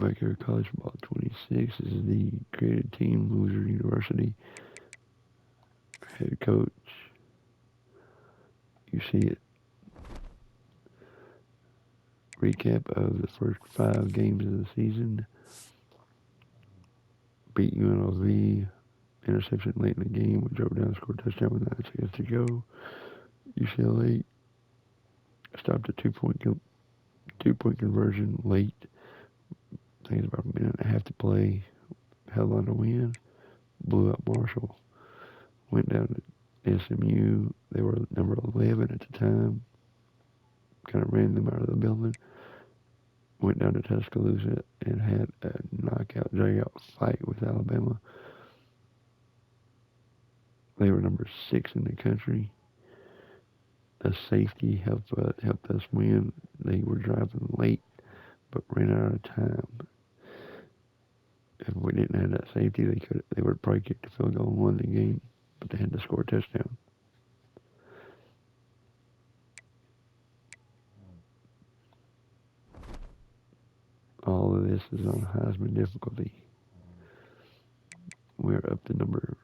Back here, college football 26 this is the created team, Loser University. Head coach, you see it. Recap of the first 5 games of the season. Beat UNLV. Interception late in the game. We drove down, scored a touchdown with 9 seconds to go. UCLA stopped a two-point conversion late. I think it's about a minute and a half to play. Held on to win. Blew out Marshall. Went down to SMU. They were number 11 at the time. Kind of ran them out of the building. Went down to Tuscaloosa and had a knockout, drag-out fight with Alabama. They were number 6 in the country. A safety helped us win. They were driving late, but ran out of time. If we didn't have that safety, they would probably kick the field goal and won the game, but they had to score a touchdown. All of this is on Heisman difficulty. We're up to number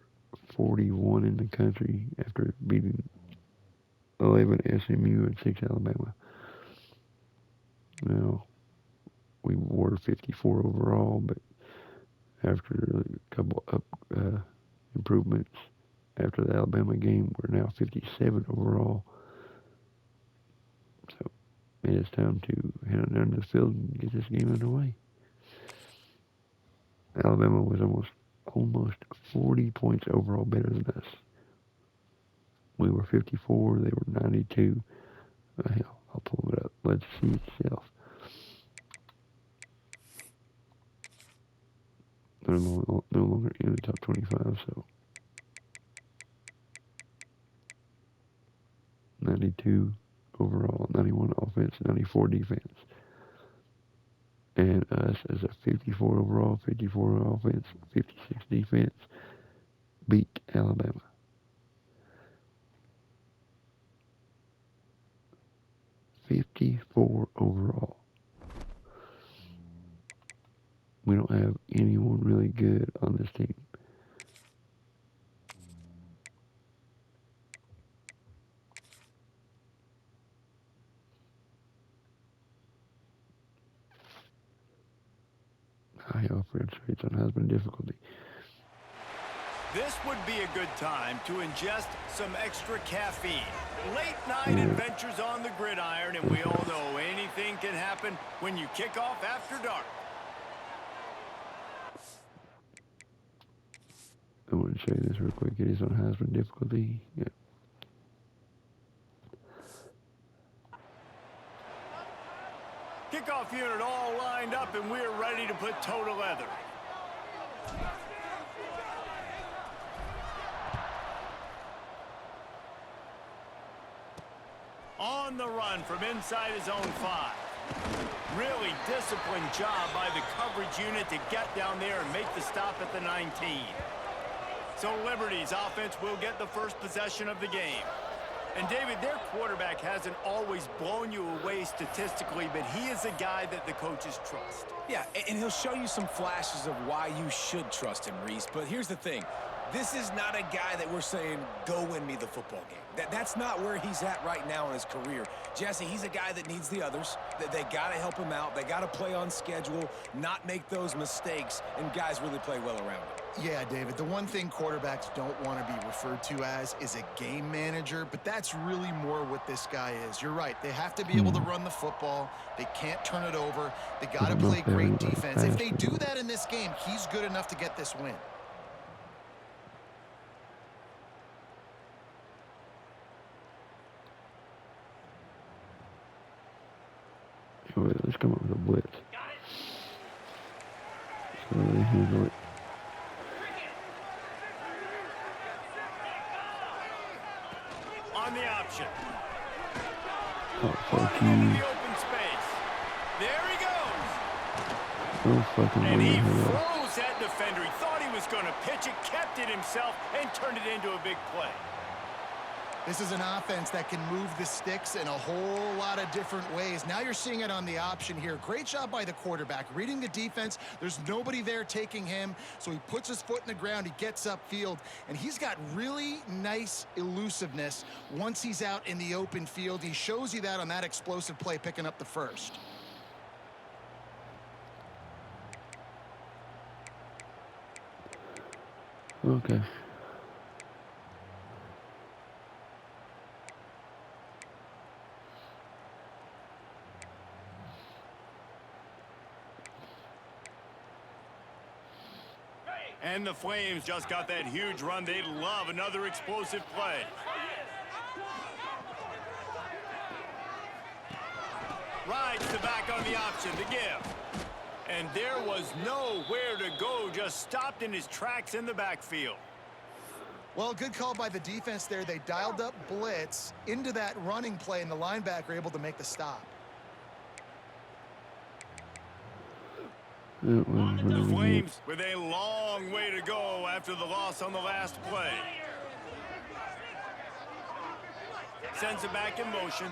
41 in the country after beating 11 SMU and 6 Alabama. Now, we were 54 overall, but after a couple improvements after the Alabama game, we're now 57 overall. So it's time to head on down to the field and get this game underway. Alabama was almost 40 points overall better than us. We were 54, they were 92. Hell, I'll pull it up. Let's see itself. They're no longer in the top 25, so 92 overall, 91 offense, 94 defense. And us as a 54 overall, 54 offense, 56 defense, beat Alabama. '54 overall. We don't have anyone really good on this team. High offense rates on Heisman difficulty. This would be a good time to ingest some extra caffeine. Late night adventures on the gridiron, and we all know anything can happen when you kick off after dark. I want to show you this real quick. It is on Heisman difficulty. Yeah. Kickoff unit all lined up, and we're ready to put toe to leather. On the run from inside his own 5. Really disciplined job by the coverage unit to get down there and make the stop at the 19. So Liberty's offense will get the first possession of the game. And David, their quarterback hasn't always blown you away statistically, but he is a guy that the coaches trust. Yeah, and he'll show you some flashes of why you should trust him, Reese. But here's the thing. This is not a guy that we're saying, go win me the football game. That's not where he's at right now in his career. Jesse, he's a guy that needs the others. They got to help him out. They got to play on schedule, not make those mistakes, and guys really play well around him. Yeah, David, the one thing quarterbacks don't want to be referred to as is a game manager, but that's really more what this guy is. You're right. They have to be able to run the football. They can't turn it over. They got to play great defense. If they do that in this game, he's good enough to get this win. Let's come up with a blitz. So they handle it. On the option. Oh, fuck Into you. the open space. There he goes. No fucking And way he in hell. froze that defender. He thought he was going to pitch it, kept it himself, and turned it into a big play. This is an offense that can move the sticks in a whole lot of different ways. Now you're seeing it on the option here. Great job by the quarterback. Reading the defense, there's nobody there taking him, so he puts his foot in the ground, he gets upfield, and he's got really nice elusiveness once he's out in the open field. He shows you that on that explosive play, picking up the first. Okay. And the Flames just got that huge run. They love another explosive play. Rides the back on the option, the give. And there was nowhere to go, just stopped in his tracks in the backfield. Well, good call by the defense there. They dialed up blitz into that running play, and the linebacker able to make the stop. The Flames with a long way to go after the loss on the last play. Sends it back in motion.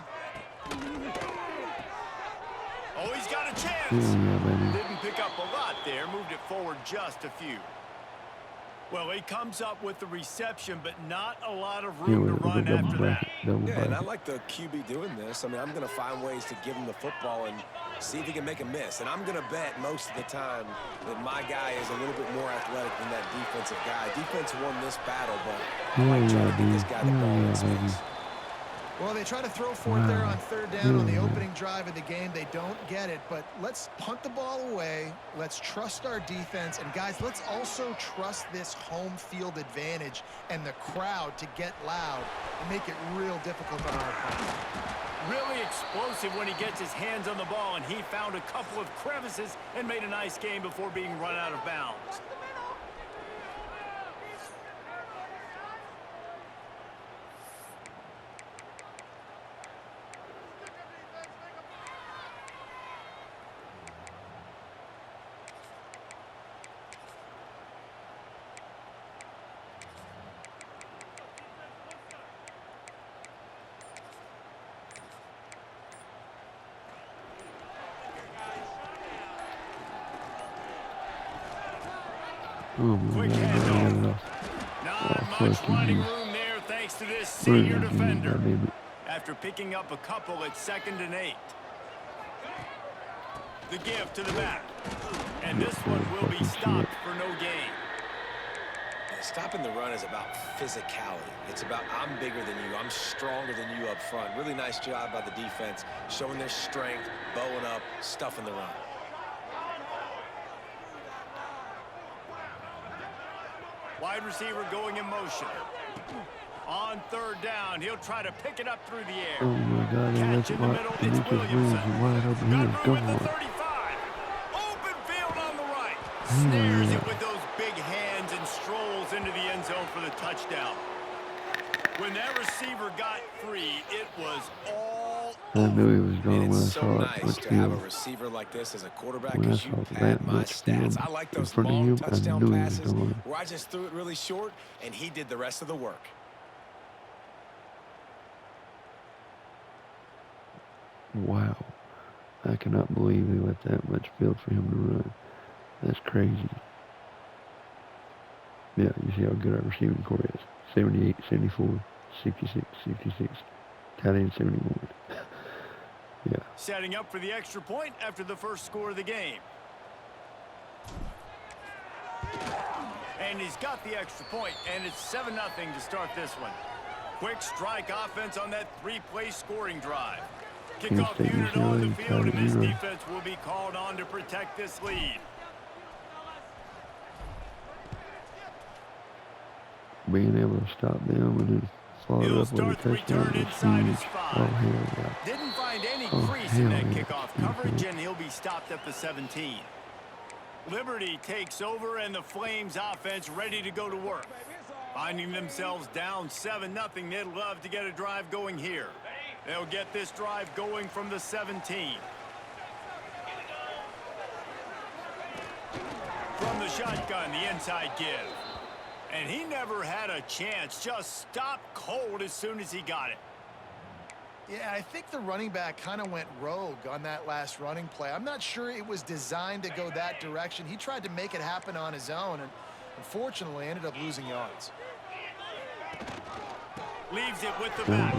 Oh, he's got a chance. Didn't pick up a lot there. Moved it forward just a few. Well, he comes up with the reception, but not a lot of room to run after that. Yeah, and I like the QB doing this. I mean, I'm going to find ways to give him the football and see if he can make a miss. And I'm going to bet most of the time that my guy is a little bit more athletic than that defensive guy. Defense won this battle, but I might try to get this guy the ball in space. Well, they try to throw for it there on third down on the opening drive of the game. They don't get it, but let's punt the ball away. Let's trust our defense. And, guys, let's also trust this home field advantage and the crowd to get loud and make it real difficult on our opponent. Really explosive when he gets his hands on the ball, and he found a couple of crevices and made a nice game before being run out of bounds. Quick handoff. Not much running room there thanks to this senior defender. After picking up a couple at 2nd and 8. The give to the back. And this one will be stopped for no gain. Stopping the run is about physicality. It's about I'm bigger than you. I'm stronger than you up front. Really nice job by the defense, showing their strength, bowing up, stuffing the run. Wide receiver going in motion. On third down, he'll try to pick it up through the air. Oh my God, Catch in the middle, it's Williamson. wide open here. Got Go room at the on. 35. Open field on the right. Snares it with those big hands and strolls into the end zone for the touchdown. When that receiver got free, it was all I knew he was going And when I it's so saw it. nice Much to have a field. receiver like this as a quarterback When I because you saw pad that my much field stats. I like in those front of long you, I touchdown knew he was passes going. where I just threw it really short and he did the rest of the work. Wow. I cannot believe they let that much field for him to run. That's crazy. Yeah, you see how good our receiving core is. 78, 74, 66, 66. Tight end 71. Yeah. setting up for the extra point after the first score of the game. And he's got the extra point, and it's 7-0 to start this one. Quick strike offense on that three-play scoring drive. Kickoff unit on the field, and this defense will be called on to protect this lead. Being able to stop them and then follow it up with a touchdown is huge. Oh, hell yeah. Didn't find any crease in that kickoff coverage, and he'll be stopped at the 17. Liberty takes over, and the Flames offense ready to go to work. Finding themselves down 7-0, they'd love to get a drive going here. They'll get this drive going from the 17. From the shotgun, the inside give. And he never had a chance. Just stopped cold as soon as he got it. Yeah, I think the running back kind of went rogue on that last running play. I'm not sure it was designed to go that direction. He tried to make it happen on his own, and unfortunately ended up losing yards. Leaves it with the back.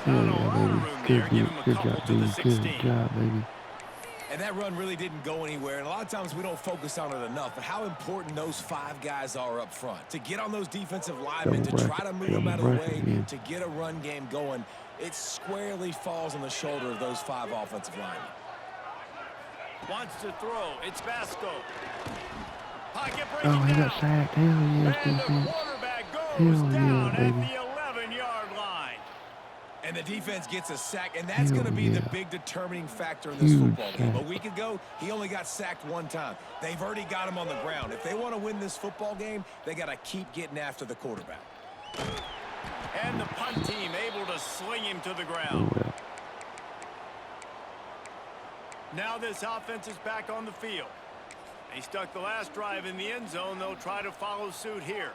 Found a lot of room there. Give him a couple to the 16. Good job, baby. And that run really didn't go anywhere, and a lot of times we don't focus on it enough, but how important those 5 guys are up front. To get on those defensive linemen, to try to move them out of the way, to get a run game going, it squarely falls on the shoulder of those 5 offensive linemen. Wants to throw. It's Vasco. Pocket breaking Oh, he down. got sacked. Hell yes, And the defense. quarterback goes Hell yeah, down at baby. the 11-yard line. And the defense gets a sack, and that's going to be the big determining factor in this Huge football game. sack. A week ago, he only got sacked 1 time. They've already got him on the ground. If they want to win this football game, they got to keep getting after the quarterback. And the punt team able to sling him to the Oh, ground. well. Now this offense is back on the field. They stuck the last drive in the end zone. They'll try to follow suit here.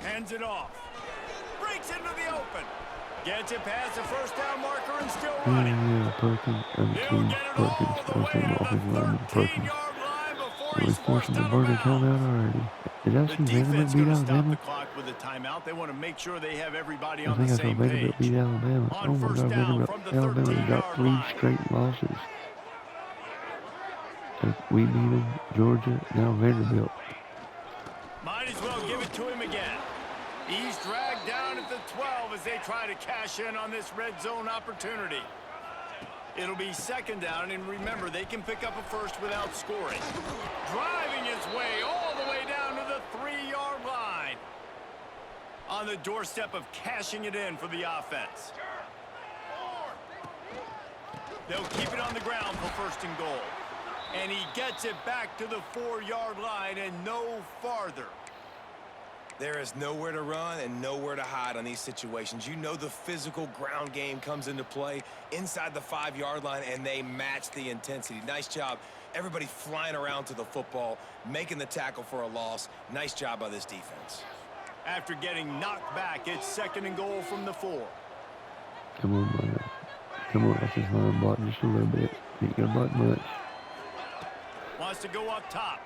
Hands it off. Breaks into the open. Gets it past the first down marker and still running. Yeah, Perkins. He'll Perkins. get it all the way Perkins. to Offensive the lineman, Perkins. 13-yard line before Oh, he's he's forced forcing the out of burger bounds. timeout already. Is that The some Vanderbilt defense beat going to stop the Alabama? clock with a timeout. They want to make sure they have everybody I on the think I saw same Vanderbilt page. beat Alabama. On Oh my first God, down Vanderbilt. from the Alabama 13-yard got 3 line. straight losses. We beat them, Georgia, now Vanderbilt. Might as well give it to him again. He's dragged down at the 12 as they try to cash in on this red zone opportunity. It'll be second down, and remember, they can pick up a first without scoring. Driving his way all the way down to the 3-yard line. On the doorstep of cashing it in for the offense. They'll keep it on the ground for first and goal. And he gets it back to the 4-yard line and no farther. There is nowhere to run and nowhere to hide on these situations. You know the physical ground game comes into play inside the 5-yard line, and they match the intensity. Nice job. Everybody flying around to the football, making the tackle for a loss. Nice job by this defense. After getting knocked back, it's second and goal from the 4. Come on, man. Come on, that's just line block just a little bit. Ain't gonna block much. Wants to go up top.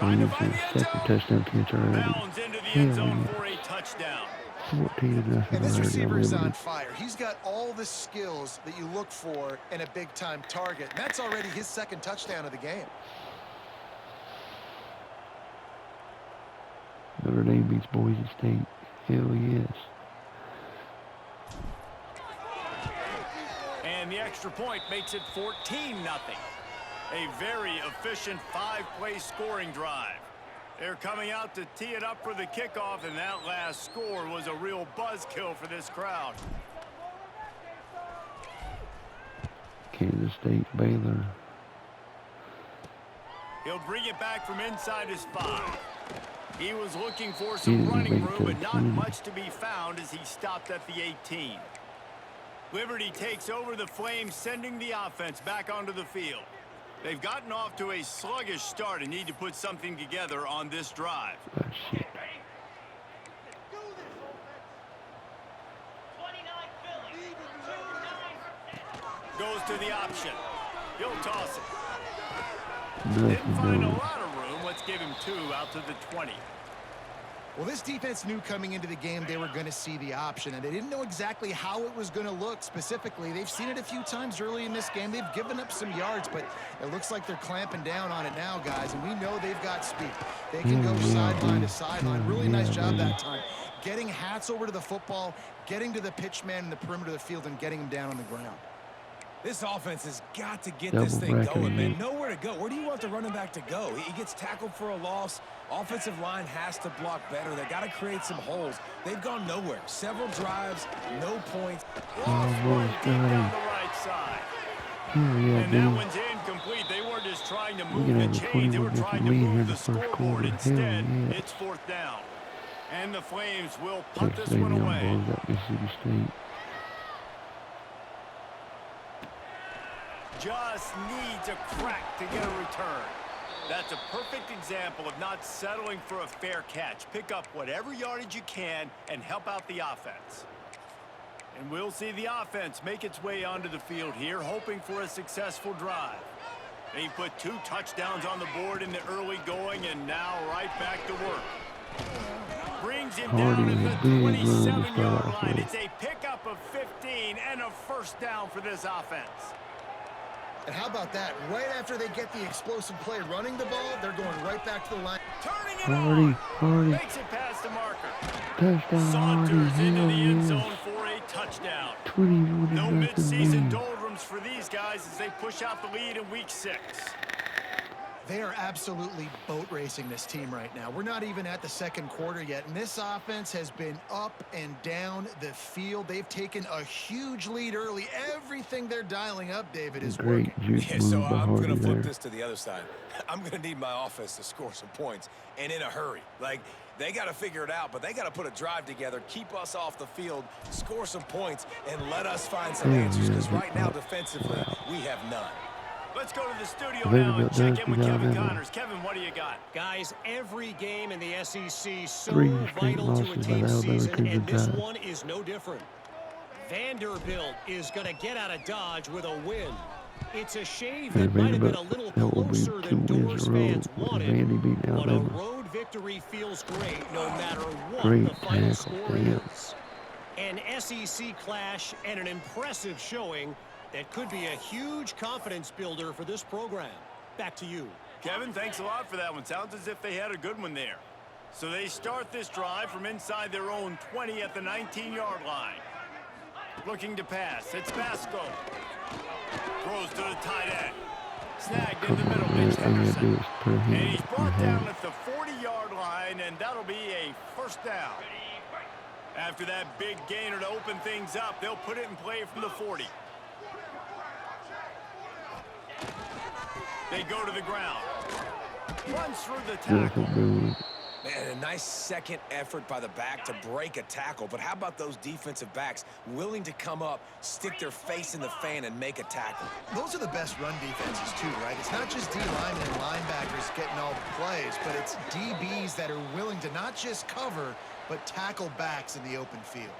Oh, Trying to he's find got the a end second zone. touchdown catch already. Bounds into the end Yeah, zone yeah. for a touchdown. 14-0 And this already receiver is on already. fire. He's got all the skills that you look for in a big-time target. And that's already his second touchdown of the game. Notre Dame beats Boise State. Hell yes. And the extra point makes it 14-0. A very efficient 5-play scoring drive. They're coming out to tee it up for the kickoff, and that last score was a real buzzkill for this crowd. Kansas State, Baylor. He'll bring it back from inside his 5. He was looking for He some didn't running make room, the but not team. much to be found as he stopped at the 18. Liberty takes over the Flames, sending the offense back onto the field. They've gotten off to a sluggish start and need to put something together on this drive. Oh, shit. Goes to the option. He'll toss it. Nothing Didn't find a doing. lot of room. Let's give him 2 out to the 20. Well, this defense knew coming into the game they were going to see the option, and they didn't know exactly how it was going to look specifically. They've seen it a few times early in this game. They've given up some yards, but it looks like they're clamping down on it now, guys, and we know they've got speed. They can go sideline to sideline. Really nice job that time. Getting hats over to the football, getting to the pitch man in the perimeter of the field, and getting him down on the ground. This offense has got to get Double this thing bracket going, man. again. Nowhere to go. Where do you want the running back to go? He gets tackled for a loss. Offensive line has to block better. They got to create some holes. They've gone nowhere. Several drives, no points. Lost boy, one deep got down him. the right side. Hell yeah, And that dude. one's incomplete. They weren't just trying to We move can the have a chains. They were 21 trying to lead here in move the the first scoreboard. quarter. Hell Instead, yeah. it's 4th down. And the Flames will punt Texas this one A&M away. blows out Mississippi State. just needs a crack to get a return. That's a perfect example of not settling for a fair catch. Pick up whatever yardage you can and help out the offense. And we'll see the offense make its way onto the field here, hoping for a successful drive. They put 2 touchdowns on the board in the early going, and now right back to work. Brings him down at the 27-yard line. It's a pickup of 15 and a first down for this offense. And how about that? Right after they get the explosive play running the ball, they're going right back to the line. Turning it on. Hardy. Makes it past the marker. Touchdown, Saunters Hardy. into the end Hell zone for a touchdown. 21 No nothing midseason lead. doldrums for these guys as they push out the lead in week 6. They are absolutely boat racing this team right now. We're not even at the second quarter yet, and this offense has been up and down the field. They've taken a huge lead early. Everything they're dialing up, David, is Great working. juke Yeah, move so by I'm Hardy going to flip there. this to the other side. I'm going to need my offense to score some points, and in a hurry. Like, they got to figure it out, but they got to put a drive together, keep us off the field, score some points, and let us find some answers, because right now, defensively, we have none. Let's go to the studio Vanderbilt now and check does in with beat Kevin Alabama. Connors. Kevin, what do you got? Guys, every game in the SEC so 3 straight vital to a losses by the team's Alabama season, and Crimson this Tide. one is no different. Vanderbilt is going to get out of Dodge with a win. It's a shame And it might have been a Vanderbilt, little that will be closer 2 than wins Doors in a row fans with wanted, Vandy beating but a Alabama. road victory feels great no matter what Great the final tackle, score damn. is. An SEC clash and an impressive showing that could be a huge confidence builder for this program. Back to you. Kevin, thanks a lot for that one. Sounds as if they had a good one there. So they start this drive from inside their own 20 at the 19-yard line. Looking to pass. It's Basco. Throws to the tight end. Snagged in the middle. Man, Mitch all you gotta do Henderson. is put a And hand he's in brought your down hand. at the 40-yard line, and that'll be a first down. After that big gainer to open things up, they'll put it in play from the 40. They go to the ground. Runs through the tackle. Beautiful dude. Man, a nice second effort by the back to break a tackle. But how about those defensive backs willing to come up, stick their face in the fan, and make a tackle? Those are the best run defenses too, right? It's not just D linemen and linebackers getting all the plays, but it's DBs that are willing to not just cover, but tackle backs in the open field.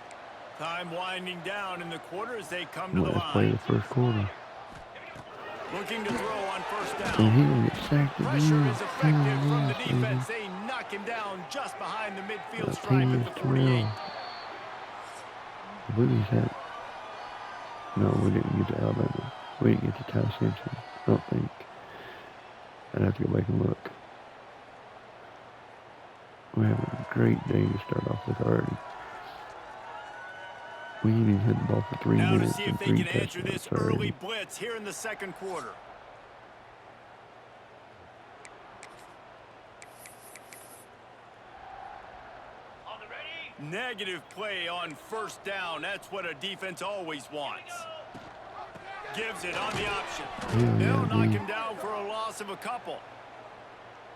Time winding down in the quarter as they come to the Let's play line. the first quarter. Looking to throw on first And down. he will get sacked Pressure again. is effective from the Oh, defense. They knock him down just behind the midfield yes, stripe he at is the 48. thrilled. I believe he's had. No, we didn't get to Alabama. We didn't get to Ty Simpson. I don't think. I'd have to go back and look. We're having a great day to start off with already. We ain't even hit the ball for 3 Now to minutes see and if they 3 can answer this touchdowns early already. blitz here in the second quarter. Negative play on first down. That's what a defense always wants. Gives it on the option. Yeah, They'll knock dude. him down for a loss of a couple.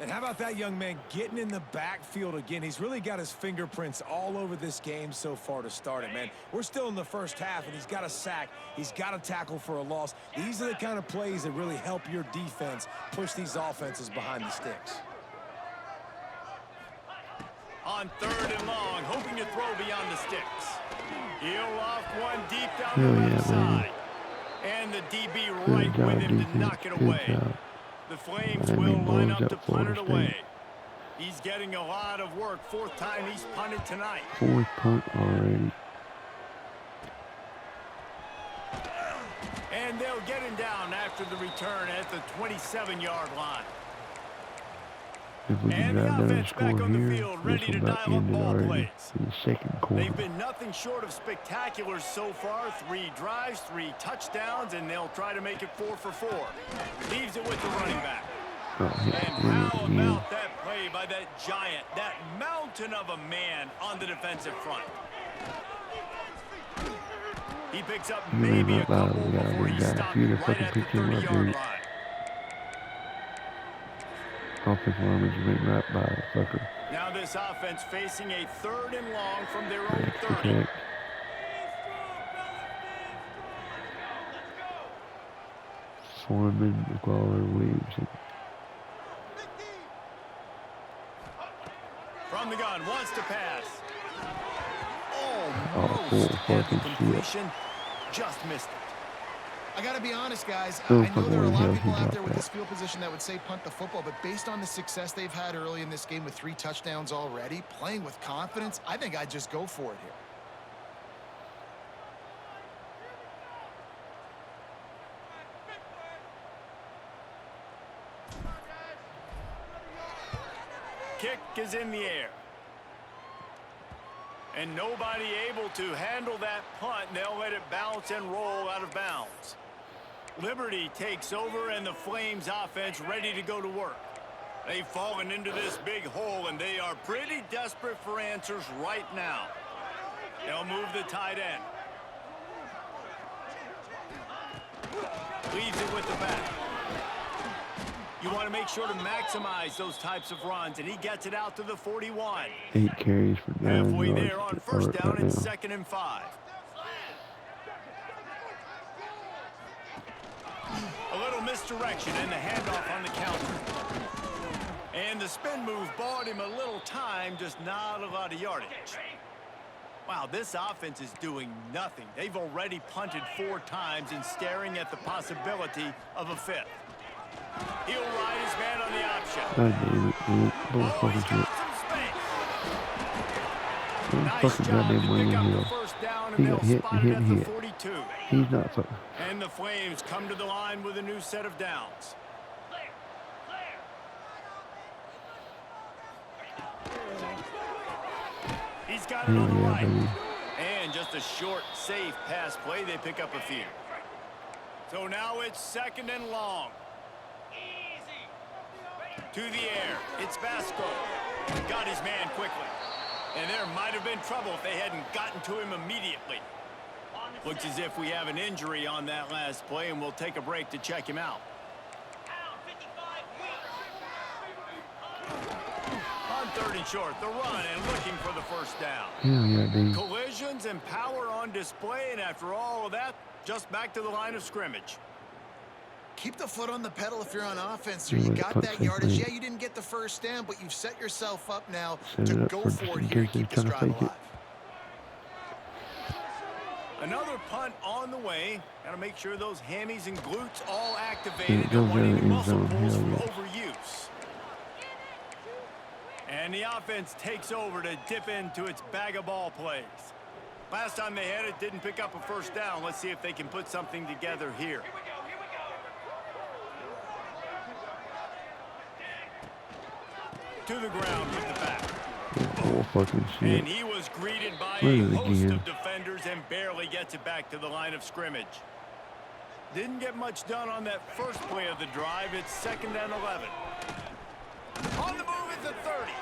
And how about that young man getting in the backfield again? He's really got his fingerprints all over this game so far to start it, man. We're still in the first half, and he's got a sack. He's got a tackle for a loss. These are the kind of plays that really help your defense push these offenses behind the sticks. On third and long, hoping to throw beyond the sticks. He'll off one deep down Hell the yeah, left baby. side. And the DB Good right job, with him to defense. knock it Good away. job. The Flames That will big line boy's up to up punt it Florida away. State. He's getting a lot of work. 4th time he's punted tonight. 4th punt already. And they'll get him down after the return at the 27-yard line. If we can And the drive down and offense back score on the here, field, this ready will to about dial up end it ball already plays. in the second quarter. They've been nothing short of spectacular so far. 3 drives, 3 touchdowns, and they'll try to make it 4 for 4. Leaves it with the running back. Oh, hit And the how again. about that play by that giant, that mountain of a man on the defensive front? He picks up You maybe ain't a right by couple the guy. before We he got a stopped few to right fucking at the pick him up, 30-yard dude. line. Offensive lineman's went right by the fucker. Now this offense facing a 3rd and long from their own Thanks, 30. protect. Foreman, McLaurin, Williamson. From the gun, wants to pass. Awful fucking completion, just missed it. I got to be honest, guys. Oh, I know there are a lot of people he out got there with that. this field position that would say punt the football, but based on the success they've had early in this game with 3 touchdowns already, playing with confidence, I think I'd just go for it here. Kick is in the air. And nobody able to handle that punt. They'll let it bounce and roll out of bounds. Liberty takes over, and the Flames offense ready to go to work. They've fallen into this big hole, and they are pretty desperate for answers right now. They'll move the tight end. Leaves it with the back. You want to make sure to maximize those types of runs, and he gets it out to the 41. 8 carries for 9 Halfway yards. there on first down right and now. 2nd and 5. A little misdirection and the handoff on the counter. And the spin move bought him a little time, just not a lot of yardage. Wow, this offense is doing nothing. They've already punted 4 times and staring at the possibility of a 5th. He'll ride his man on the option. God damn it, man. Bull Oh, fucking he's shit. got some space. Don't Nice fucking job goddamn to pick William up the Hill. first down, He and got they'll hit spot and it hit at and the hit. 42. He's not fucking. And the Flames come to the line with a new set of downs. He's got it on the right. Baby. And just a short, safe pass play. They pick up a few. So now it's 2nd and long. To the air. It's Vasco. Got his man quickly. And there might have been trouble if they hadn't gotten to him immediately. Looks as if we have an injury on that last play, and we'll take a break to check him out. On 3rd and short, the run and looking for the first down. Hell yeah, baby. Collisions and power on display, and after all of that, just back to the line of scrimmage. Keep the foot on the pedal if you're on offense. Yeah, You like got punt that fake yardage. lane. Yeah, you didn't get the first down, but you've set yourself up now Set to it up go for for just it in here and case they keep this try to drive fake it. alive. Another punt on the way. Got to make sure those hammies and glutes all And activated. it Don't goes want down any the end muscle zone. pulls Hell from yeah. overuse. And the offense takes over to dip into its bag of ball plays. Last time they had it, didn't pick up a first down. Let's see if they can put something together here. To the ground with the back. Bull fucking shit. And he was greeted by Look a at it host again. of defenders and barely gets it back to the line of scrimmage. Didn't get much done on that first play of the drive. It's 2nd and 11. On the move at the 30.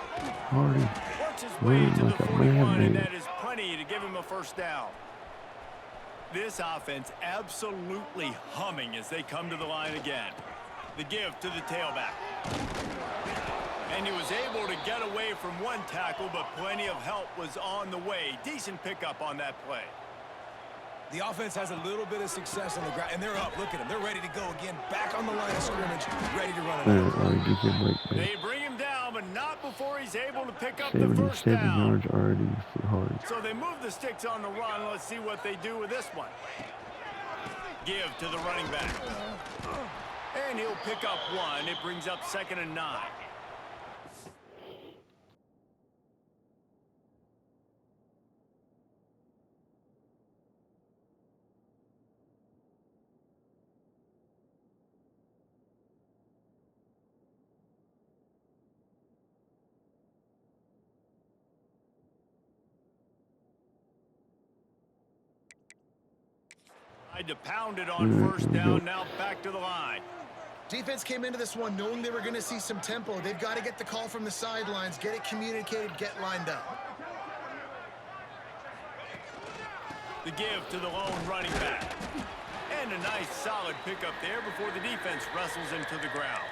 Hardy. Works his way Running to like the a 41, madman. and that is plenty to give him a first down. This offense absolutely humming as they come to the line again. The give to the tailback. And he was able to get away from one tackle, but plenty of help was on the way. Decent pickup on that play. The offense has a little bit of success on the ground, and they're up. Look at them. They're ready to go again. Back on the line of scrimmage, ready to run it. Man, already get that break, man. They bring him down, but not before he's able to pick up the first 77 down. yards already for Hardy. So they move the sticks on the run. Let's see what they do with this one. Give to the running back. And he'll pick up 1. It brings up 2nd and 9. Tried to pound it on first down. Now back to the line. Defense came into this one knowing they were going to see some tempo. They've got to get the call from the sidelines, get it communicated, get lined up. The give to the lone running back. And a nice solid pickup there before the defense wrestles him to the ground.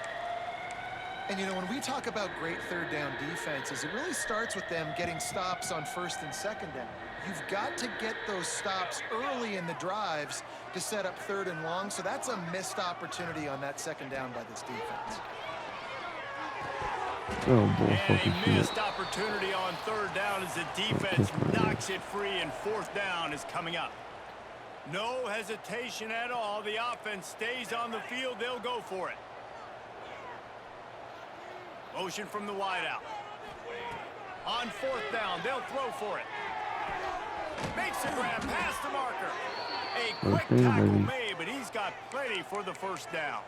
And, you know, when we talk about great third down defenses, it really starts with them getting stops on 1st and 2nd down. You've got to get those stops early in the drives to set up 3rd and long, so that's a missed opportunity on that 2nd down by this defense. Oh, bull And fucking a shit. missed opportunity on 3rd down as the defense knocks it free, and 4th down is coming up. No hesitation at all. The offense stays on the field. They'll go for it. Motion from the wideout. On 4th down, they'll throw for it. Makes a grab past the marker. A quick tackle made, but he's got plenty for the 1st down.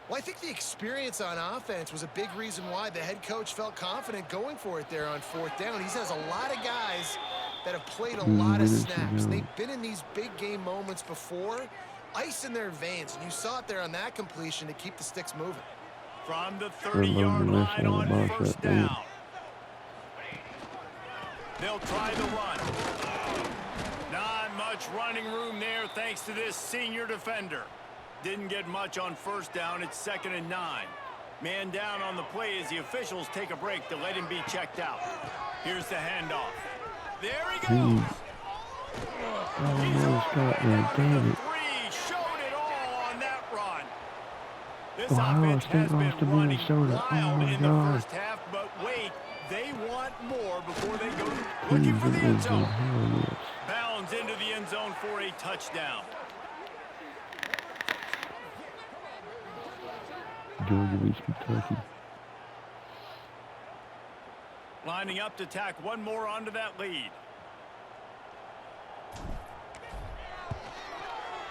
Well, I think the experience on offense was a big reason why the head coach felt confident going for it there on 4th down. He has a lot of guys that have played a lot of snaps. They've been in these big game moments before. Ice in their veins, and you saw it there on that completion to keep the sticks moving. From the 30-yard line on 1st down. They'll try the run. Not much running room there thanks to this senior defender. Didn't get much on 1st down. It's 2nd and 9. Man down on the play as the officials take a break to let him be checked out. Here's the handoff. There he goes. He's over damn it. 3. Showed it all on that run. This Ohio offense State has lost to been running Minnesota. Oh wild my in the God. 1st half, but wait, they want more before they go looking for the end zone. Hell yes. Bounds into the end zone for a touchdown. Georgia beats Kentucky. Lining up to tack one more onto that lead.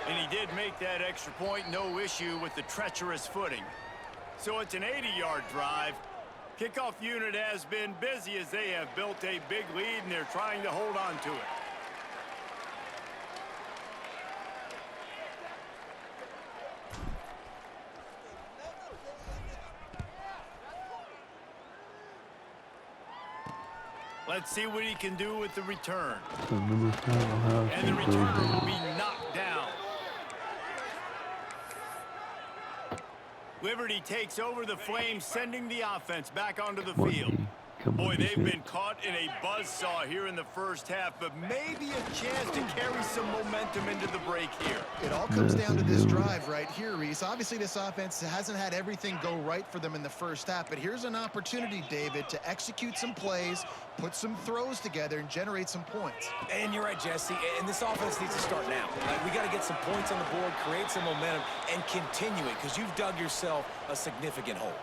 And he did make that extra point, no issue with the treacherous footing. So it's an 80-yard drive. Kickoff unit has been busy as they have built a big lead and they're trying to hold on to it. Let's see what he can do with the return. So number 5, Ohio And the State goes return will down. be knocked down. Liberty takes over the Flames, sending the offense back onto the field. Boy, they've been caught in a buzzsaw here in the 1st half, but maybe a chance to carry some momentum into the break here. It all comes down to this drive right here, Reese. Obviously, this offense hasn't had everything go right for them in the 1st half, but here's an opportunity, David, to execute some plays, put some throws together, and generate some points. And you're right, Jesse, and this offense needs to start now. Like, we got to get some points on the board, create some momentum, and continue it, because you've dug yourself a significant hole.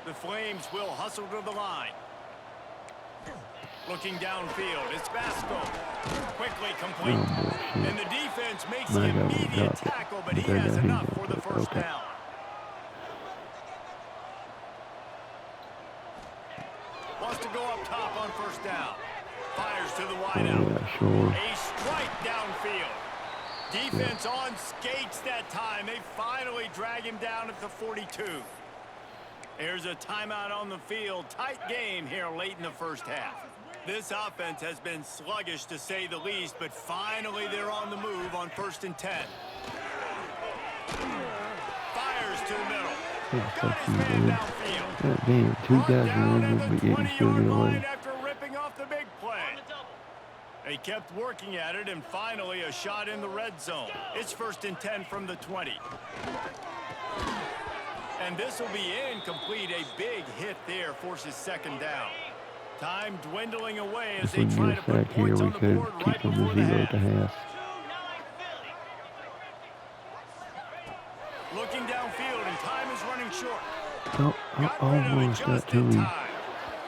The Flames will hustle to the line. Looking downfield, it's Vasco. Quickly complete. And the defense makes the immediate tackle, but he has enough for the 1st down. Wants to go up top on 1st down. Fires to the wideout. A strike downfield. Defense on skates that time. They finally drag him down at the 42. Here's a timeout on the field. Tight game here late in the 1st half. This offense has been sluggish to say the least, but finally they're on the move on 1st and 10. Fires to the middle. Got his man downfield. God damn, 2 guys Down were at in the the beginning, still 20-yard get line away. after ripping off the big play. They kept working at it, and finally a shot in the red zone. It's 1st and 10 from the 20. And this will be incomplete. A big hit there forces 2nd down. Time dwindling away as they try to put points on the board right before the half. Looking downfield, and time is running short. Got rid of it just in time.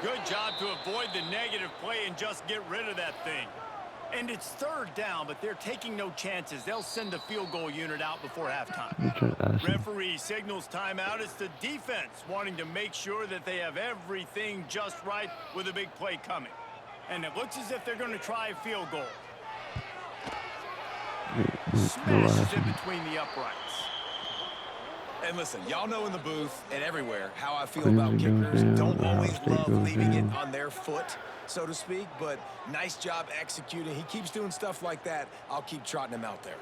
Good job to avoid the negative play and just get rid of that thing. And it's 3rd down, but they're taking no chances. They'll send the field goal unit out before halftime. Referee signals timeout. It's the defense wanting to make sure that they have everything just right with a big play coming. And it looks as if they're going to try a field goal. Smashes it between the uprights. And listen, y'all know in the booth and everywhere how I feel about kickers. Don't always love leaving it on their foot, so to speak, but nice job executing. He keeps doing stuff like that. I'll keep trotting him out there.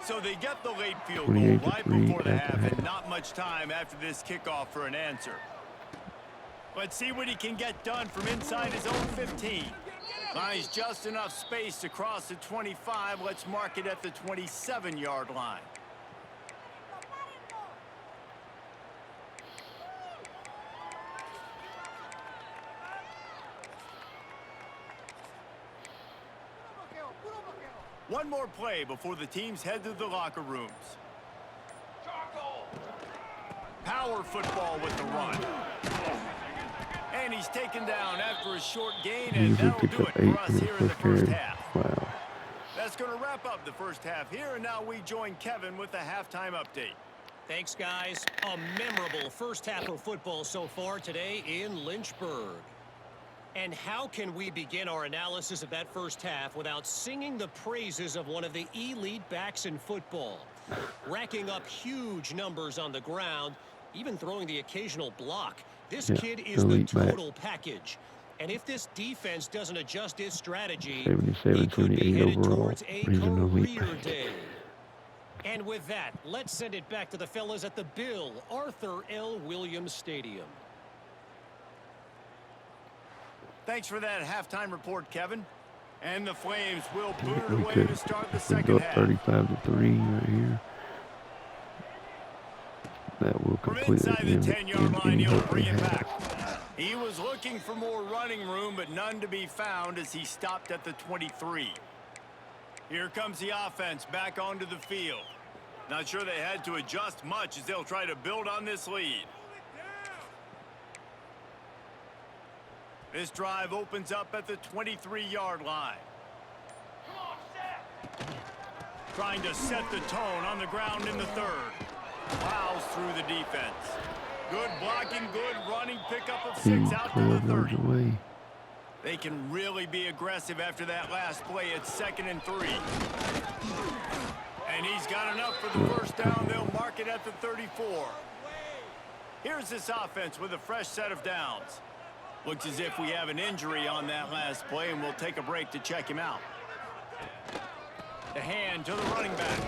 So they get the late field goal right before the half, and not much time after this kickoff for an answer. Let's see what he can get done from inside his own 15. Finds just enough space to cross the 25. Let's mark it at the 27-yard line. One more play before the teams head to the locker rooms. Power football with the run. And he's taken down after a short gain, and that'll do it for us here in the first half. Wow. That's going to wrap up the first half here, and now we join Kevin with the halftime update. Thanks, guys. A memorable first half of football so far today in Lynchburg. And how can we begin our analysis of that first half without singing the praises of one of the elite backs in football? Racking up huge numbers on the ground, even throwing the occasional block. This kid is the total package. And if this defense doesn't adjust its strategy, 77, he could be 78 headed overall. towards a He's an elite career back. day. And with that, let's send it back to the fellas at the Bill Arthur L. Williams Stadium. Thanks for that halftime report, Kevin. And the Flames will boot it We away could to start the go second up half. 35-3 right here. That will From completely inside the end 10-yard line, he'll healthy bring it half. back. He was looking for more running room, but none to be found as he stopped at the 23. Here comes the offense back onto the field. Not sure they had to adjust much as they'll try to build on this lead. This drive opens up at the 23-yard line. Trying to set the tone on the ground in the third. Plows through the defense. Good blocking, good running, pickup of 6 out to the 12 yards 30. away. They can really be aggressive after that last play. It's 2nd and 3. And he's got enough for the first down. They'll mark it at the 34. Here's this offense with a fresh set of downs. Looks as if we have an injury on that last play, and we'll take a break to check him out. The hand to the running back.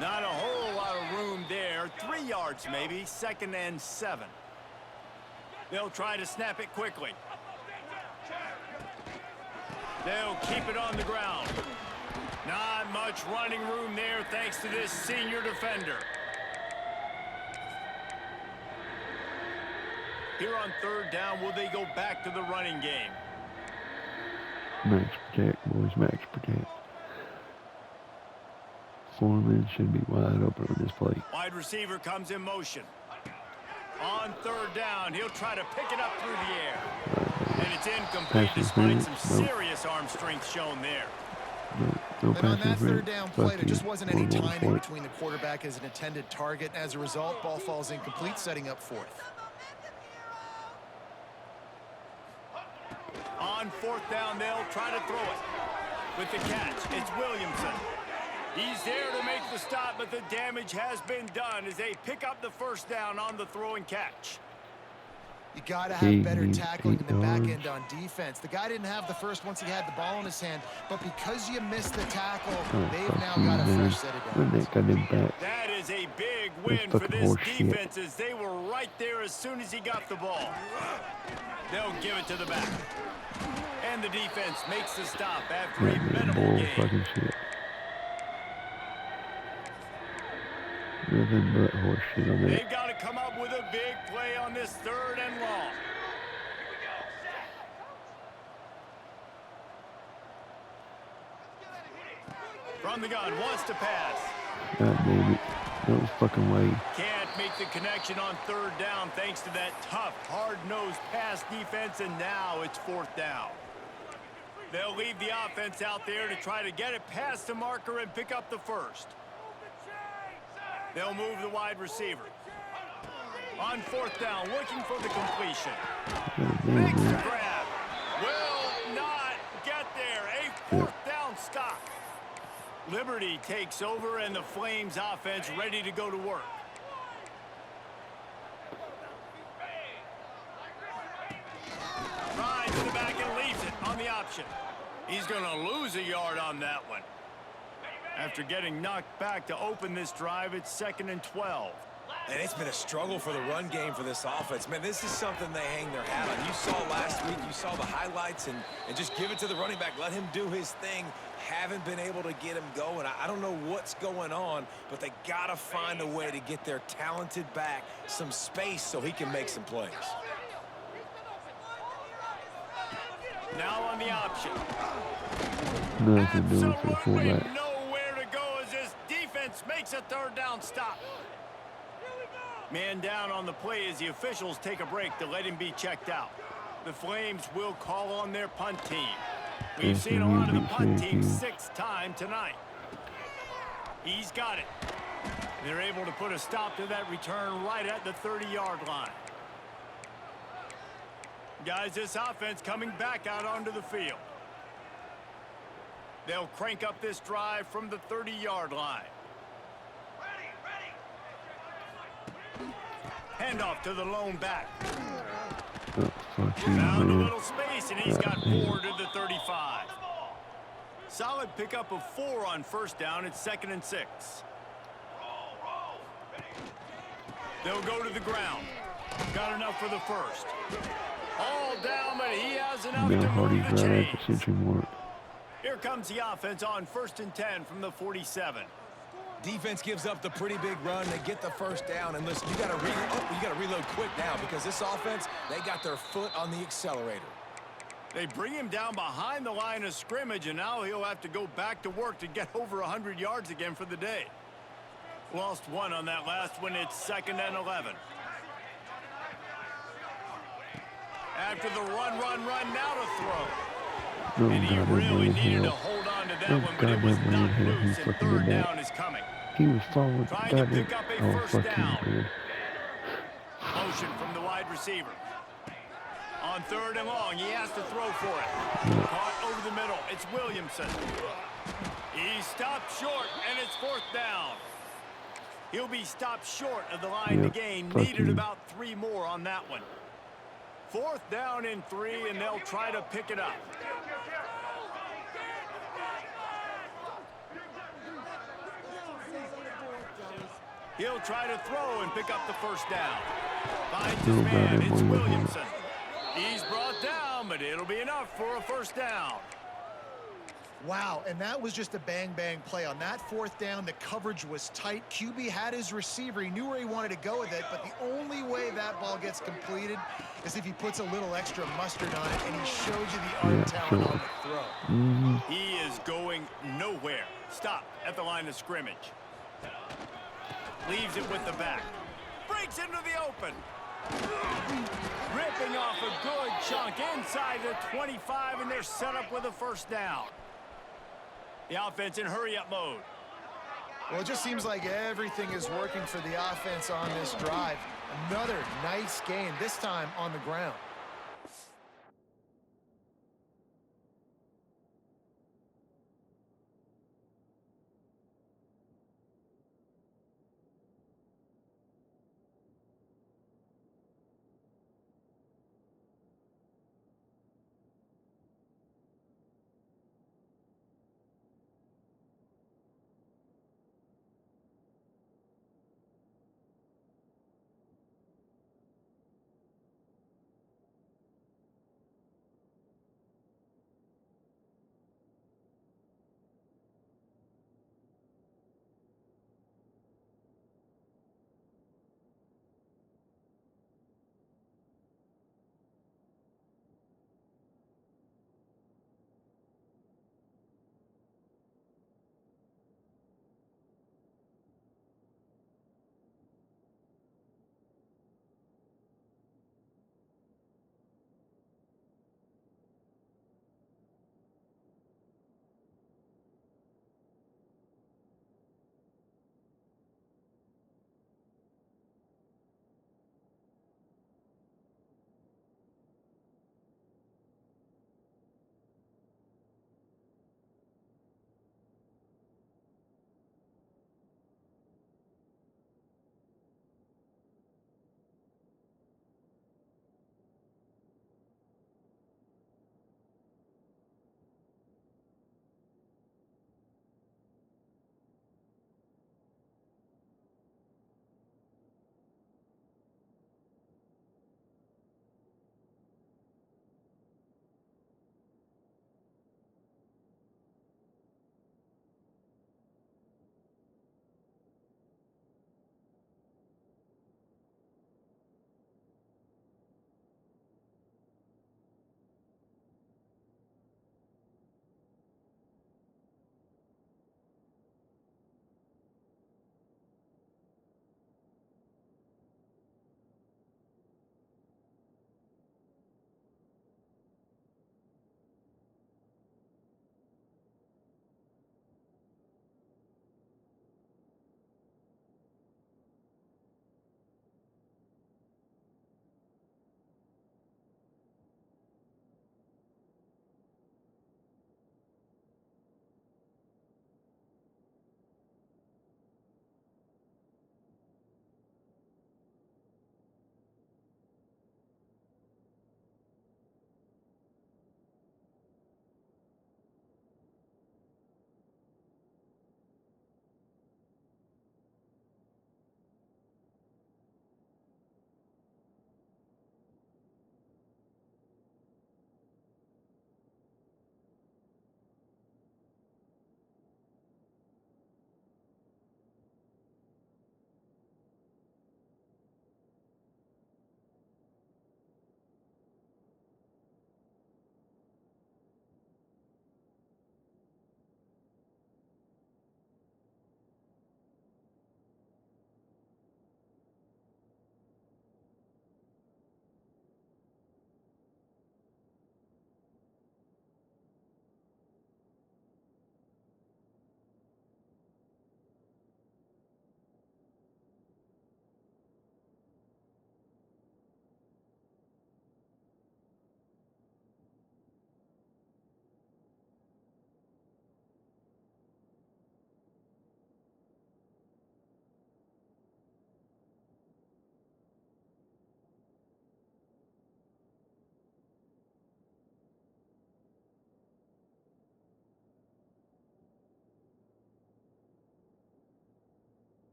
Not a whole lot of room there. 3 yards maybe. 2nd and 7. They'll try to snap it quickly. They'll keep it on the ground. Not much running room there thanks to this senior defender. Here on 3rd down, will they go back to the running game? Max protect, boys. Max protect. Foreman should be wide open on this play. Wide receiver comes in motion. On 3rd down, he'll try to pick it up through the air. And it's incomplete despite some serious arm strength shown there. No And on that passing 3rd down play, there just wasn't any timing between the quarterback as an intended target. As a result, ball falls incomplete, setting up 4th. On 4th down, they'll try to throw it. With the catch, it's Williamson. He's there to make the stop, but the damage has been done as they pick up the first down on the throw and catch. You got to have better tackling in the back end on defense. The guy didn't have the first once he had the ball in his hand, but because you missed the tackle, they've now got a fresh set of downs. That is a big win for this defense as they were right there as soon as he got the ball. They'll give it to the back. And the defense makes the stop after a minimal gain. Nothing but horse shit on that. They've got to come up with a big play on this 3rd and long. From the gun, wants to pass. God damn it. No fucking way. Can't make the connection on 3rd down thanks to that tough, hard-nosed pass defense, and now it's 4th down. They'll leave the offense out there to try to get it past the marker and pick up the first. They'll move the wide receiver. On 4th down, looking for the completion. Makes the grab. Will not get there. A 4th down stop. Liberty takes over, and the Flames offense ready to go to work. Rides to the back and leaves it on the option. He's going to lose a yard on that one. After getting knocked back to open this drive, it's 2nd and 12. And it's been a struggle for the run game for this offense. Man, this is something they hang their hat on. You saw last week, you saw the highlights, and just give it to the running back. Let him do his thing. Haven't been able to get him going. I don't know what's going on, but they got to find a way to get their talented back some space so he can make some plays. Now on the option. Nothing doing for the Absolutely fullback. nowhere to go as this defense makes a third down stop. Man down on the play as the officials take a break to let him be checked out. The Flames will call on their punt team. We've seen a lot of the punt team 6 times tonight. He's got it. They're able to put a stop to that return right at the 30-yard line. Guys, this offense coming back out onto the field. They'll crank up this drive from the 30-yard line. Handoff to the lone back. Oh, fuck you, Found a man. little space, and he's got 4 to the 35. Solid pickup of 4 on first down. It's 2nd and 6. They'll go to the ground. Got enough for the first. All down, but he has enough Now to Hardy's move the right at chains. the century mark. Here comes the offense on 1st and 10 from the 47. Defense gives up the pretty big run. They get the first down. And listen, you got to reload quick now because this offense, they got their foot on the accelerator. They bring him down behind the line of scrimmage, and now he'll have to go back to work to get over 100 yards again for the day. Lost 1 on that last one. It's 2nd and 11. After the run, now to throw. No And he goddamn really way in needed to hell. hold on to that No one, but it was goddamn way in not hell he loose, and fucking 3rd did that. down is coming. He was following Trying to goddamn. pick up a Oh, first fuck down. you, man. Motion from the wide receiver. On 3rd and long, he has to throw for it. Caught over the middle. It's Williamson. He stopped short, and it's 4th down. He'll be stopped short of the line to Yep, gain. fuck Needed you. about 3 more on that one. 4th down and 3, and they'll try to pick it up. He'll try to throw and pick up the first down. Finds his No man. goddamn It's way in hell. Williamson. He's brought down, but it'll be enough for a first down. Wow, and that was just a bang-bang play. On that 4th down, the coverage was tight. QB had his receiver. He knew where he wanted to go with it, but the only way that ball gets completed is if he puts a little extra mustard on it, and he shows you the arm Yeah, talent sure. on the throw. Mm-hmm. He is going nowhere. Stop at the line of scrimmage. Leaves it with the back. Breaks into the open. Ripping off a good chunk inside the 25, and they're set up with a first down. The offense in hurry-up mode. Well, it just seems like everything is working for the offense on this drive. Another nice gain, this time on the ground.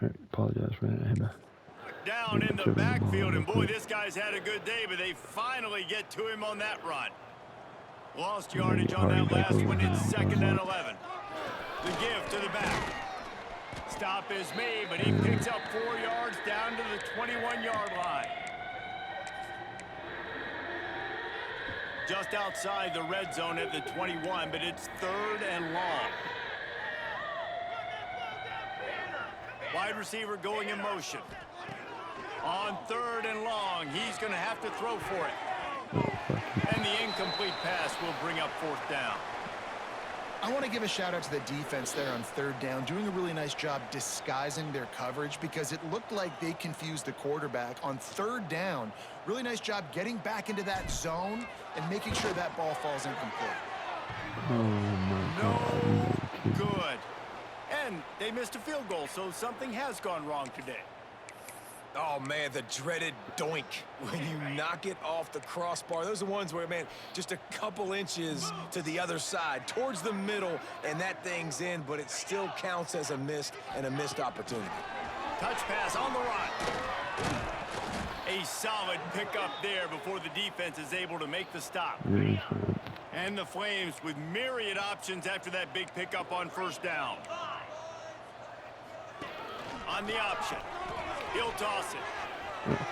I apologize for that. I had to Down in the backfield, and boy, this guy's had a good day, but they finally get to him on that run. Lost yardage on that last one. It's 2nd and 11. The give to the back. Stop is made, but he picks up 4 yards down to the 21-yard line. Just outside the red zone at the 21, but it's 3rd and long. Wide receiver going in motion. On 3rd and long, he's going to have to throw for it. And the incomplete pass will bring up 4th down. I want to give a shout out to the defense there on 3rd down, doing a really nice job disguising their coverage because it looked like they confused the quarterback on 3rd down. Really nice job getting back into that zone and making sure that ball falls incomplete. Oh my God. Good. And they missed a field goal, so something has gone wrong today. Oh, man, the dreaded doink when you knock it off the crossbar. Those are the ones where, man, just a couple inches to the other side, towards the middle, and that thing's in, but it still counts as a missed opportunity. Touch pass on the run. A solid pickup there before the defense is able to make the stop. And the Flames with myriad options after that big pickup on 1st down. On the option. He'll toss it.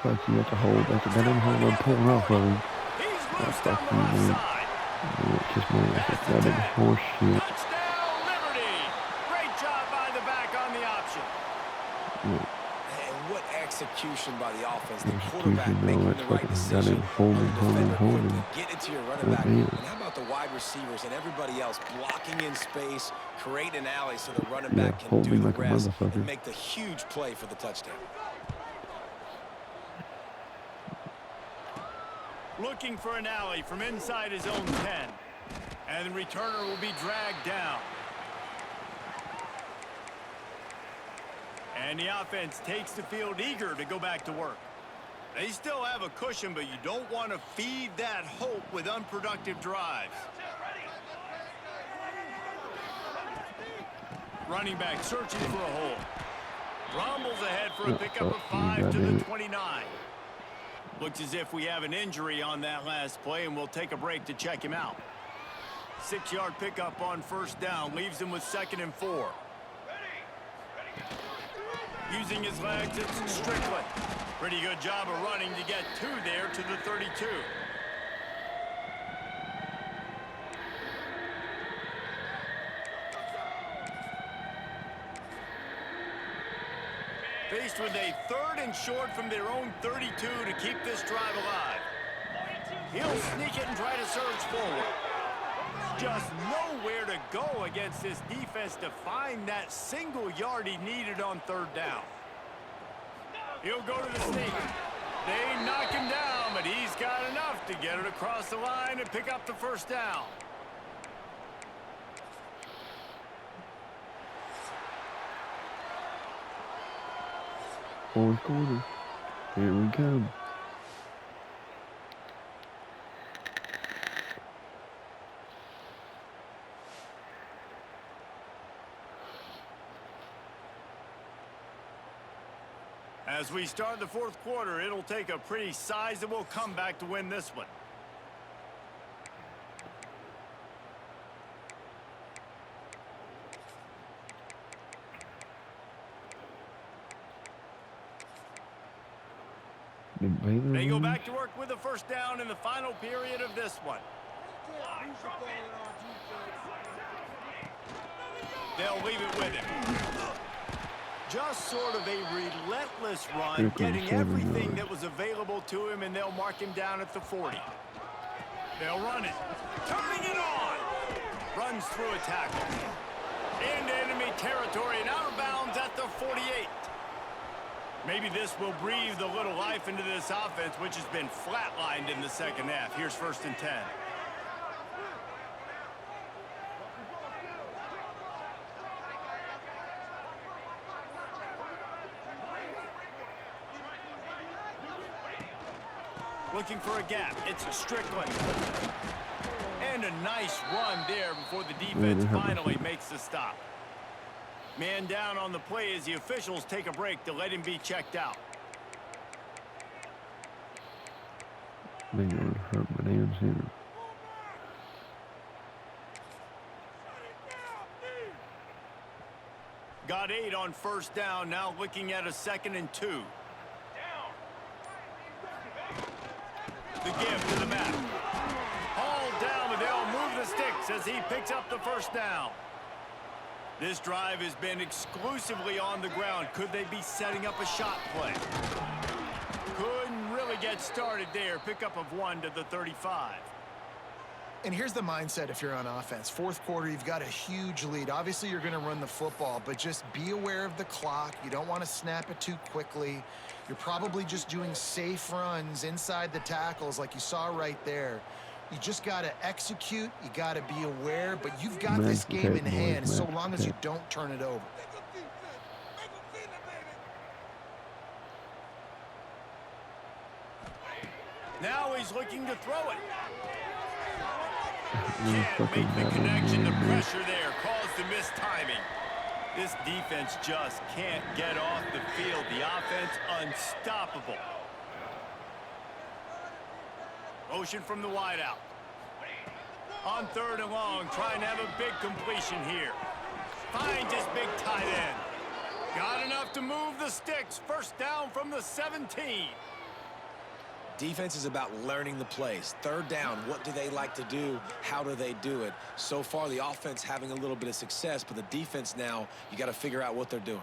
Fuck you at the hold. That's a better hold. I'm pulling off of him. He's loose down the right side. Just man, that is horse shit. Touchdown, Liberty. Great job by the back on the option. And what execution by the offense. The Execution, quarterback no, making that's the right fucking decision. holding. Get it to your running back. Man. And how about the wide receivers and everybody else blocking in space, create an alley so the running back can do the like rest a and make the huge play for the touchdown. Looking for an alley from inside his own 10. And the returner will be dragged down. And the offense takes the field eager to go back to work. They still have a cushion, but you don't want to feed that hope with unproductive drives. Running back searching for a hole. Rumbles ahead for a pickup of 5 to the 29. Looks as if we have an injury on that last play, and we'll take a break to check him out. 6-yard pickup on 1st down leaves him with 2nd and 4. Using his legs, it's Strickland. Pretty good job of running to get 2 there to the 32. Faced with a 3rd and short from their own 32 to keep this drive alive. He'll sneak it and try to surge forward. Just nowhere to go against this defense to find that single yard he needed on 3rd down. He'll go to the sneak. They knock him down, but he's got enough to get it across the line and pick up the 1st down. Fourth quarter. Here we come. As we start the 4th quarter, it'll take a pretty sizable comeback to win this one. They go back to work with a 1st down in the final period of this one. They'll leave it with him. Just sort of a relentless run, getting everything that was available to him, and they'll mark him down at the 40. They'll run it. Turning it on. Runs through a tackle. Into enemy territory and out of bounds at the 48. Maybe this will breathe a little life into this offense, which has been flatlined in the 2nd half. Here's 1st and 10. Looking for a gap. It's Strickland. And a nice run there before the defense finally makes the stop. Man down on the play as the officials take a break to let him be checked out. They're going to hurt Bananas here. Got 8 on first down, now looking at a 2nd and 2. The give to the back. Hauled down, but they'll move the sticks as he picks up the first down. This drive has been exclusively on the ground. Could they be setting up a shot play? Couldn't really get started there. Pickup of 1 to the 35. And here's the mindset if you're on offense. Fourth quarter, you've got a huge lead. Obviously, you're going to run the football, but just be aware of the clock. You don't want to snap it too quickly. You're probably just doing safe runs inside the tackles like you saw right there. You just got to execute. You got to be aware, but you've got this game in hand so long as you don't turn it over. Now he's looking to throw it. Can't make the connection. The pressure there caused the missed timing. This defense just can't get off the field. The offense unstoppable. Motion from the wideout. On 3rd and long, trying to have a big completion here. Finds his big tight end. Got enough to move the sticks. First down from the 17. Defense is about learning the plays. 3rd down, what do they like to do? How do they do it? So far, the offense having a little bit of success, but the defense now, you got to figure out what they're doing.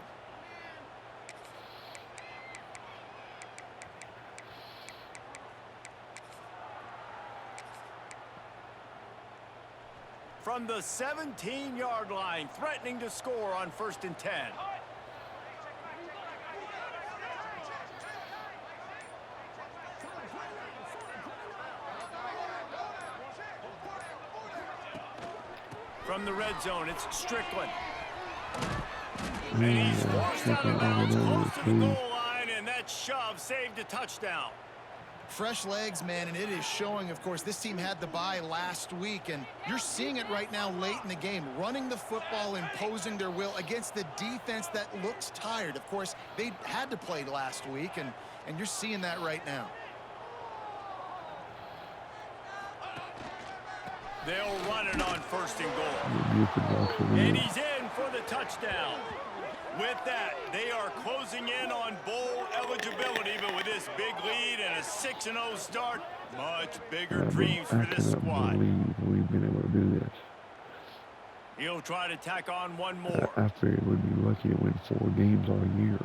From the 17-yard line, threatening to score on 1st and 10. From the red zone, it's Strickland. And he's forced out of bounds close to the goal line, and that shove saved a touchdown. Fresh legs, man, and it is showing. Of course, this team had the bye last week, and you're seeing it right now late in the game, running the football, imposing their will against the defense that looks tired. Of course, they had to play last week, and you're seeing that right now. They'll run it on 1st and goal. And he's in for the touchdown. With that, they are closing in on bowl eligibility, but with this big lead and a 6-0 start, much bigger dreams for this squad. We've been able to do this. He'll try to tack on one more. I figured we'd be lucky to win 4 games all year.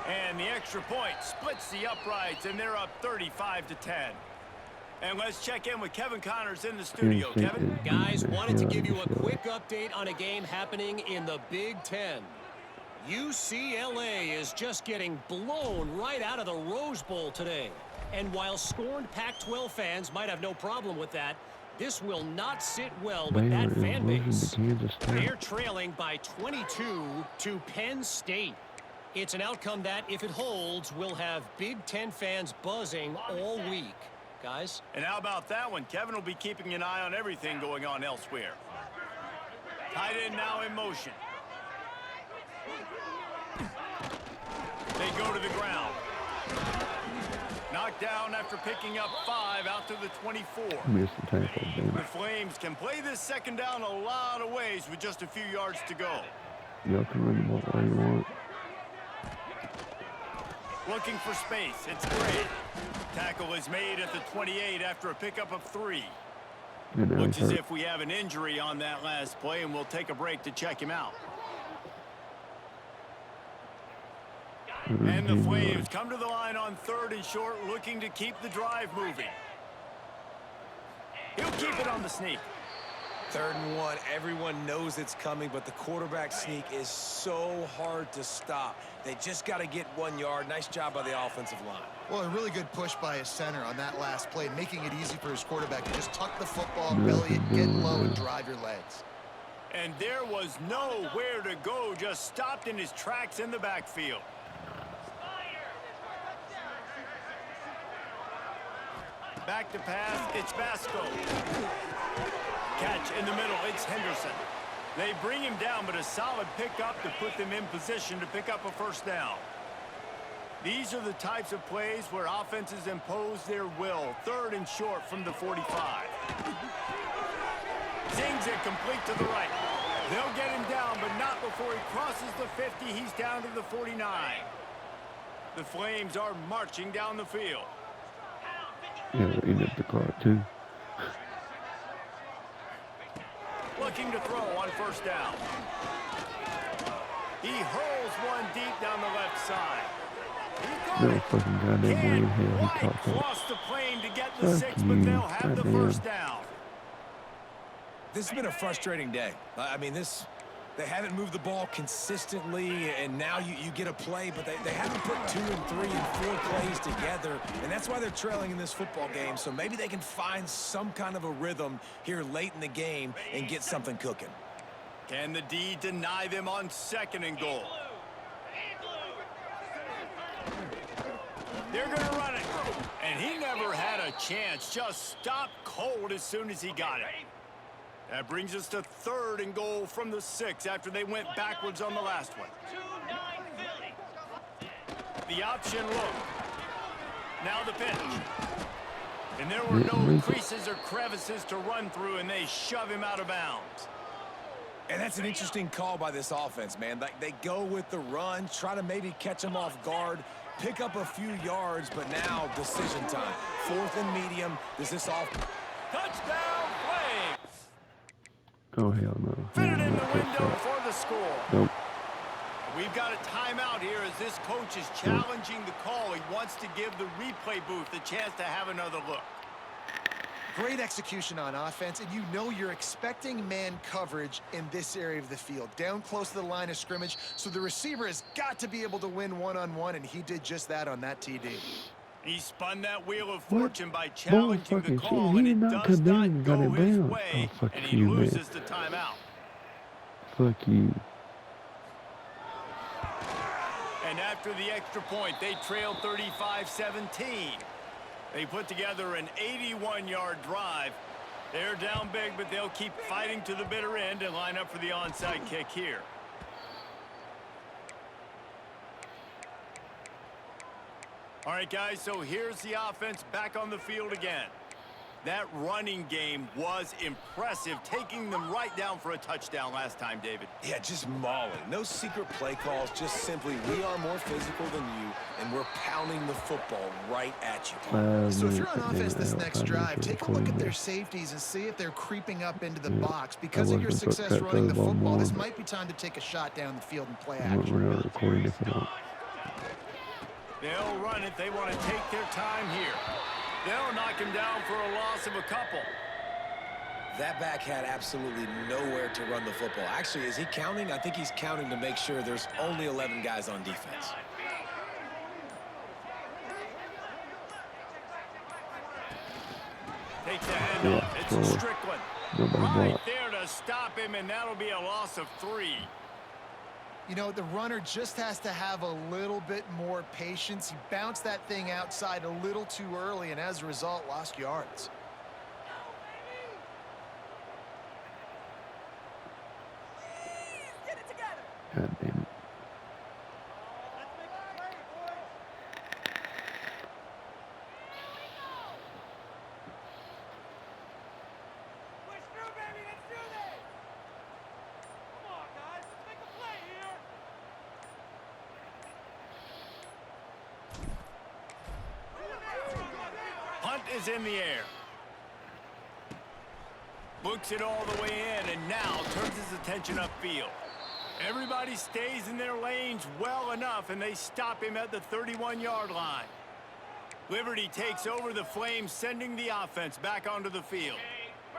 And the extra point splits the uprights, and they're up 35-10. And let's check in with Kevin Connors in the studio. Kevin? Guys, wanted to give you a quick update on a game happening in the Big Ten. UCLA is just getting blown right out of the Rose Bowl today. And while scorned Pac-12 fans might have no problem with that, this will not sit well with that fan base. They're trailing by 22 to Penn State. It's an outcome that, if it holds, will have Big Ten fans buzzing all week. Guys? And how about that one? Kevin will be keeping an eye on everything going on elsewhere. Tight end now in motion. They go to the ground. Knocked down after picking up 5 out to the 24. Missed the tackle, The Flames can play this 2nd down a lot of ways with just a few yards to go. Y'all can run the ball all you want. Looking for space. It's Gray. Tackle is made at the 28 after a pickup of 3. Looks as if we have an injury on that last play, and we'll take a break to check him out. And the Flames come to the line on 3rd and short, looking to keep the drive moving. He'll keep it on the sneak. 3rd and 1, everyone knows it's coming, but the quarterback sneak is so hard to stop. They just got to get 1 yard. Nice job by the offensive line. Well, a really good push by his center on that last play, making it easy for his quarterback to just tuck the football, belly it, get low, and drive your legs. And there was nowhere to go, just stopped in his tracks in the backfield. Back to pass, it's Vasco. Catch in the middle, it's Henderson. They bring him down, but a solid pickup to put them in position to pick up a first down. These are the types of plays where offenses impose their will. 3rd and short from the 45. Zings it complete to the right. They'll get him down, but not before he crosses the 50. He's down to the 49. The Flames are marching down the field. Yeah, they're eating up the clock, too. Looking to throw on first down. He hurls one deep down the left side. No fucking goddamn way in hell he caught that. Cross the plane to get the Fuck 6, but you, they'll have the goddamn. first down. This has been a frustrating day. I mean, they haven't moved the ball consistently, and now you get a play, but they haven't put 2 and 3 and 4 plays together, and that's why they're trailing in this football game. So maybe they can find some kind of a rhythm here late in the game and get something cooking. Can the D deny them on 2nd and goal? They're going to run it. And he never had a chance. Just stopped cold as soon as he got it. That brings us to 3rd and goal from the 6 after they went backwards on the last one. The option look. Now the pitch. And there were no creases or crevices to run through, and they shove him out of bounds. And that's an interesting call by this offense, man. Like, they go with the run, try to maybe catch him off guard, pick up a few yards, but now decision time. 4th and medium. Does this off? Touchdown, Flames! Oh, hell no. Fit it He in did the not catch window that. for the score. Nope. We've got a timeout here as this coach is challenging the call. He wants to give the replay booth a chance to have another look. Great execution on offense, and you know you're expecting man coverage in this area of the field, down close to the line of scrimmage, so the receiver has got to be able to win one-on-one, and he did just that on that TD. He spun that wheel of What? fortune by challenging the fucking call, shit, and he it did not does come down not and got go it his down. way, Oh, fuck and he you, man. loses the timeout. Fuck you. And after the extra point, they trail 35-17. They put together an 81-yard drive. They're down big, but they'll keep fighting to the bitter end and line up for the onside kick here. All right, guys, so here's the offense back on the field again. That running game was impressive, taking them right down for a touchdown last time, David. Yeah, just mauling. No secret play calls, just simply we are more physical than you, and we're pounding the football right at you. 5 So if you're minutes on at the offense end this of next 5 drive, minutes take a and look 20 at their minutes. safeties and see if they're creeping up into the Yeah. box. Because I of your was gonna success put running the that ball football, this more, might be time to take a shot down the field and play We're action. not recording if we don't. They'll run it. They want to take their time here. They'll knock him down for a loss of a couple. That back had absolutely nowhere to run the football. Actually, is he counting? I think he's counting to make sure there's only 11 guys on defense. Takes the handoff. Yeah, It's so Strickland. nobody Right blocked. there to stop him, and that'll be a loss of 3. You know, the runner just has to have a little bit more patience. He bounced that thing outside a little too early, and as a result, lost yards. God damn it. Punt is in the air. Books it all the way in, and now turns his attention upfield. Everybody stays in their lanes well enough, and they stop him at the 31-yard line. Liberty takes over the Flames, sending the offense back onto the field.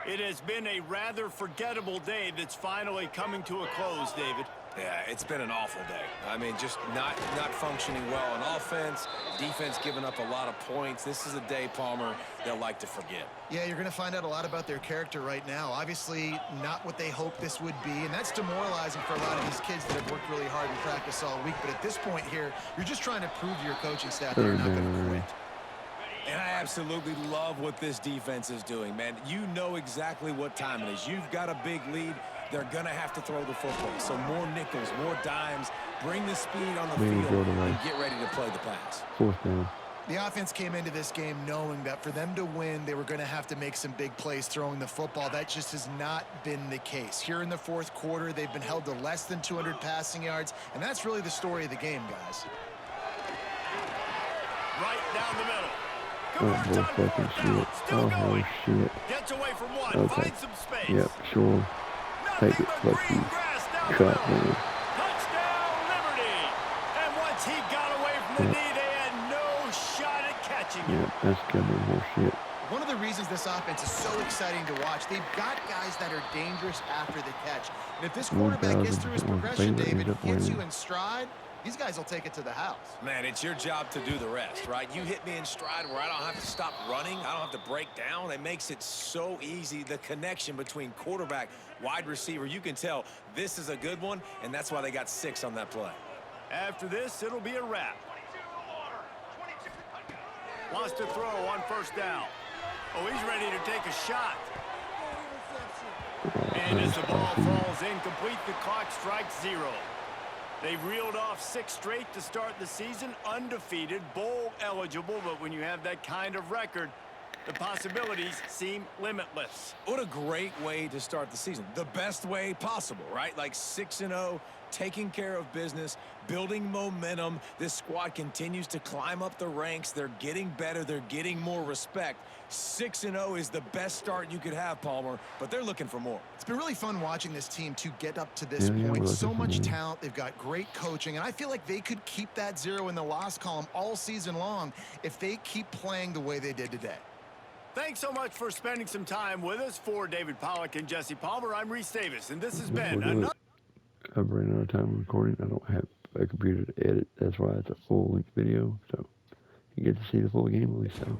It has been a rather forgettable day that's finally coming to a close, David. Yeah, it's been an awful day. I mean, just not functioning well on offense, defense giving up a lot of points. This is a day, Palmer, they'll like to forget. Yeah, you're going to find out a lot about their character right now. Obviously, not what they hoped this would be, and that's demoralizing for a lot of these kids that have worked really hard in practice all week. But at this point here, you're just trying to prove to your coaching staff that you're not going to quit. And I absolutely love what this defense is doing, man. You know exactly what time it is. You've got a big lead. They're going to have to throw the football. So more nickels, more dimes. Bring the speed on the field and get ready to play the pass. 4th down. The offense came into this game knowing that for them to win, they were going to have to make some big plays throwing the football. That just has not been the case. Here in the 4th quarter, they've been held to less than 200 passing yards, and that's really the story of the game, guys. Right down the middle. Oh, fucking shit. Oh, shit. Gets away from one. Okay. Finds some space. Yep, sure. Take it, fuck you. Cut, man. Touchdown, Liberty. And once he got away from the knee, they had no shot at catching him. Yep, that's coming more shit. One of the reasons this offense is so exciting to watch, they've got guys that are dangerous after the catch. And if this quarterback gets through his progression, David, gets you in stride, these guys will take it to the house. Man, it's your job to do the rest, right? You hit me in stride where I don't have to stop running. I don't have to break down. It makes it so easy. The connection between quarterback, wide receiver, you can tell this is a good one, and that's why they got 6 on that play. After this, it'll be a wrap. Wants to throw on 1st down. Oh, he's ready to take a shot. And as the ball falls incomplete, the clock strikes 0. They've reeled off 6 straight to start the season, undefeated, bowl eligible, but when you have that kind of record, the possibilities seem limitless. What a great way to start the season. The best way possible, right? Like 6-0, taking care of business, building momentum. This squad continues to climb up the ranks. They're getting better. They're getting more respect. 6-0 is the best start you could have, Palmer, but they're looking for more. It's been really fun watching this team to get up to this point. So much talent. They've got great coaching, and I feel like they could keep that 0 in the loss column all season long if they keep playing the way they did today. Thanks so much for spending some time with us. For David Pollack and Jesse Palmer, I'm Reese Davis, and this has been another... I've ran out of time recording. I don't have a computer to edit. That's why it's a full-length video, so you get to see the full game at least. So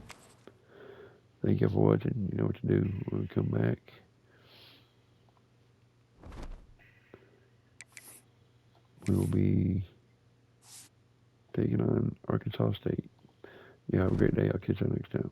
thank you for watching. You know what to do. We'll come back. We will be taking on Arkansas State. You have a great day. I'll catch you next time.